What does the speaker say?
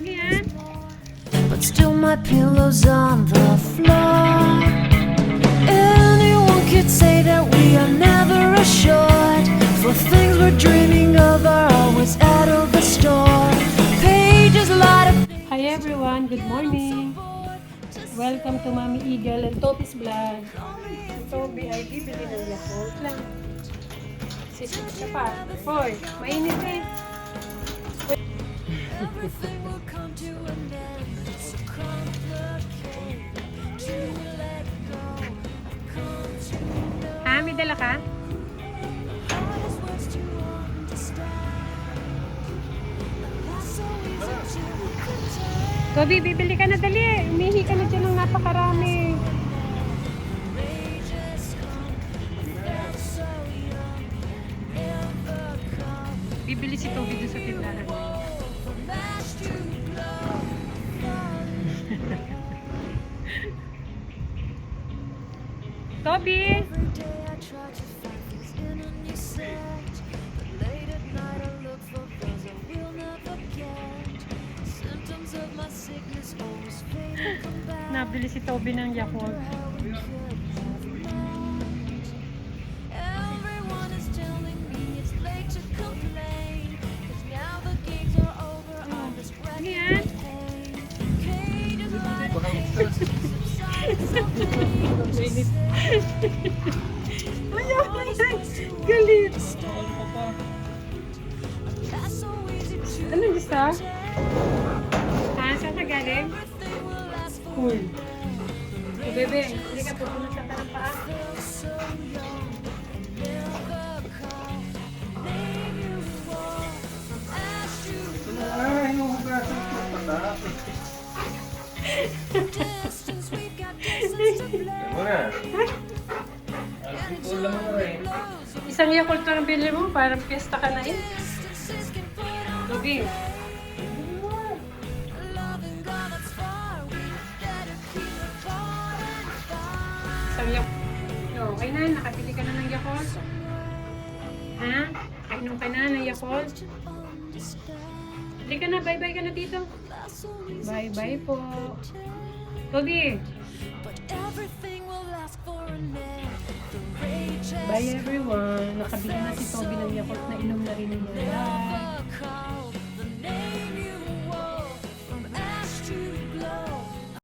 Yan. But still my pillow's on the floor. Anyone could say that we are never assured, for things we're dreaming of are always out of the store. Pages light up. Hi everyone, good morning. Welcome to Mommy Eagle and Topi's Vlog. Toby ay bibili ng Yakult lang. Sisip siya pa. Hoy, mainit eh. Everything will come to an end. It's so complicated to let go. I've come to know Ha, may dala ka? hardest words to understand. That's so easy to pretend. Toby, bibili ka na dali. Umihi ka na dyan ng napakarami. Rages come, felt so young, never come. Bibili si Toby doon sa tindahan. From ash to glow, Toby! every day I try to find things in a new set, but late at night I look for those I will never get. Symptoms of my sickness always fade and come back. Nabili si Toby ng Yakult. How we could have met. Everyone is telling me it's late to complain, 'cause now the games are over. I'm just ready Yan. to pain. Cages light up, subsides of pain. Ayaw mo yan. Galit. That's so easy to Ano gusto? Ha, saan ka galing? everything will last for Cool. O bebe, hindi ka pupunod sa parang paa. so young and never come. Name you walk from ash to distance. We've got distance to blame. Isang Yakult lang ang bili mo, parang piyesta ka na eh. Distances can put on Toby, loving God that's far. We better keep apart and find. isang Yakult. Okay na, nakabili ka na ng Yakult. Ha? Kainom ka na ng Yakult. Hindi ka na, bye-bye ka na dito. Bye-bye po. Toby, But everything will last for a minute. The rage bye everyone. Nakabili na si Toby ng Yakult na inom na rin niya. Bye. never comes.